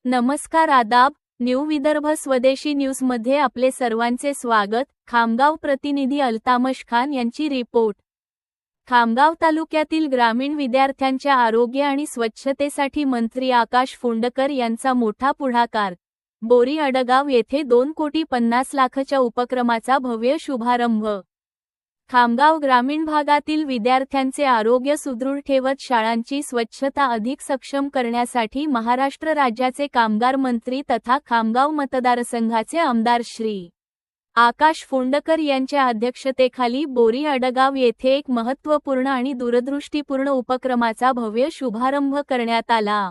नमस्कार आदाब, न्यू विदर्भ स्वदेशी न्यूजमध्ये आपले सर्वांचे स्वागत। खामगाव प्रतिनिधी अल्तामश खान यांची रिपोर्ट। खामगाव तालुक्यातील ग्रामीण विद्यार्थ्यांच्या आरोग्य आणि स्वच्छतेसाठी मंत्री आकाश फोंडकर यांचा मोठा पुढाकार। बोरी अडगाव येथे 2,50,00,000च्या उपक्रमाचा भव्य शुभारंभ। खामगाव ग्रामीण भागातील विद्यार्थ्यांचे आरोग्य सुदृढ ठेवत शाळांची स्वच्छता अधिक सक्षम करण्यासाठी महाराष्ट्र राज्याचे कामगार मंत्री तथा खामगाव मतदारसंघाचे आमदार श्री आकाश फोंडकर यांच्या अध्यक्षतेखाली बोरी अडगाव येथे एक महत्त्वपूर्ण आणि दूरदृष्टीपूर्ण उपक्रमाचा भव्य शुभारंभ करण्यात आला।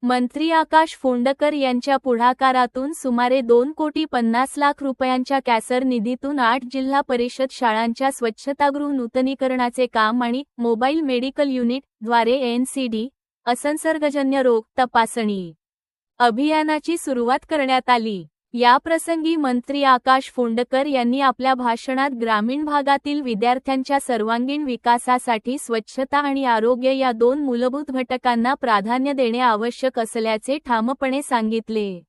मंत्री आकाश फोंडकर यांच्या पुढाकारातून सुमारे 2,50,00,000 रुपयांच्या कॅसर निधीतून 8 जिल्हा परिषद शाळांच्या स्वच्छतागृह नूतनीकरणाचे काम आणि मोबाईल मेडिकल युनिट द्वारे NCD असंसर्गजन्य रोग तपासणी अभियानाची सुरुवात करण्यात आली। या प्रसंगी मंत्री आकाश फोंडकर यांनी आपल्या भाषणात ग्रामीण भागातील विद्यार्थ्यांच्या सर्वांगीण विकासासाठी स्वच्छता आणि आरोग्य या दोन मूलभूत घटकांना प्राधान्य देणे आवश्यक असल्याचे ठामपणे सांगितले।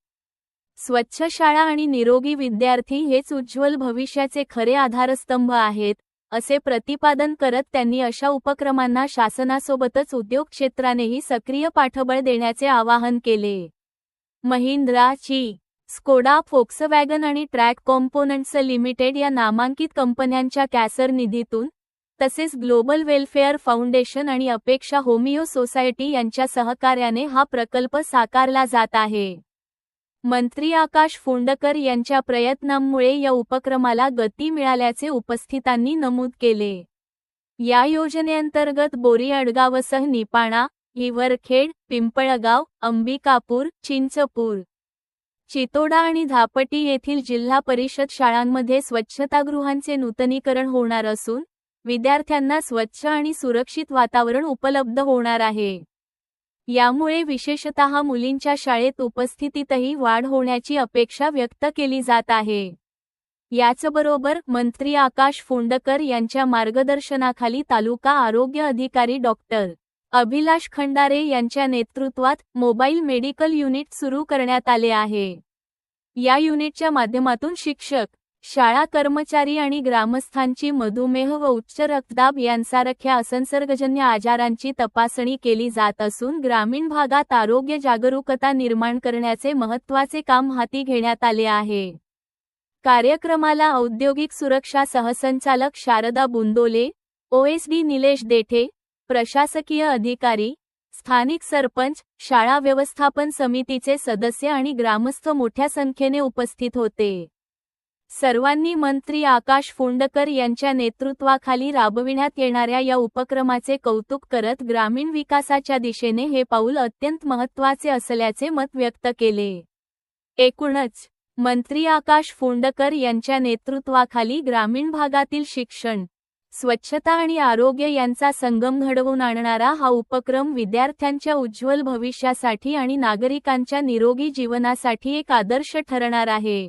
स्वच्छ शाळा आणि निरोगी विद्यार्थी हेच उज्ज्वल भविष्याचे खरे आधारस्तंभ आहेत, असे प्रतिपादन करत त्यांनी अशा उपक्रमांना शासनासोबतच उद्योग क्षेत्रानेही सक्रिय पाठबळ देण्याचे आवाहन केले। महिंद्रा, ची स्कोडा, फोक्सवॅगन आणि ट्रॅक कॉम्पोनंट्स लिमिटेड या नामांकित कंपन्यांच्या कॅसर निधीतून, तसेच ग्लोबल वेलफेअर फाउंडेशन आणि अपेक्षा होमिओ सोसायटी यांच्या सहकार्याने हा प्रकल्प साकारला जात आहे। मंत्री आकाश फोंडकर यांच्या प्रयत्नांमुळे या उपक्रमाला गती मिळाल्याचे उपस्थितांनी नमूद केले। या योजनेअंतर्गत बोरी अडगावसह निपाणा, हिवरखेड, पिंपळगाव, अंबिकापूर, चिंचपूर, चितोडा आणि धापटी येथील जिल्हा परिषद शाळांमध्ये स्वच्छतागृहांचे नूतनीकरण होणार असून विद्यार्थ्यांना स्वच्छ आणि सुरक्षित वातावरण उपलब्ध होणार आहे। यामुळे विशेषतः मुलींच्या शाळेत उपस्थितीतही वाढ होण्याची अपेक्षा व्यक्त केली जात आहे। याचबरोबर मंत्री आकाश फोंडकर यांच्या मार्गदर्शनाखाली तालुका आरोग्य अधिकारी डॉक्टर अभिलाष खंडारे यांच्या नेतृत्वात मोबाईल मेडिकल युनिट सुरू करण्यात आले आहे। या युनिटच्या माध्यमातून शिक्षक, शाळा कर्मचारी आणि ग्रामस्थांची मधुमेह व उच्च रक्तदाब यांसारख्या असंसर्गजन्य आजारांची तपासणी केली जात असून ग्रामीण भागात आरोग्य जागरूकता निर्माण करण्याचे महत्त्वाचे काम हाती घेण्यात आले आहे। कार्यक्रमाला औद्योगिक सुरक्षा सहसंचालक शारदा बुंदोले, OSD निलेश देठे, प्रशासकीय अधिकारी, स्थानिक सरपंच, शाळा व्यवस्थापन समितीचे सदस्य आणि ग्रामस्थ मोठ्या संख्येने उपस्थित होते। सर्वांनी मंत्री आकाश फोंडकर यांच्या नेतृत्वाखाली राबविण्यात येणाऱ्या या उपक्रमाचे कौतुक करत ग्रामीण विकासाच्या दिशेने हे पाऊल अत्यंत महत्त्वाचे असल्याचे मत व्यक्त केले। एकूणच मंत्री आकाश फोंडकर यांच्या नेतृत्वाखाली ग्रामीण भागातील शिक्षण, स्वच्छता आणि आरोग्य यांचा संगम घडवून आणणारा हा उपक्रम विद्यार्थ्यांच्या उज्ज्वल भविष्यासाठी आणि नागरिकांच्या निरोगी जीवनासाठी एक आदर्श ठरणार आहे।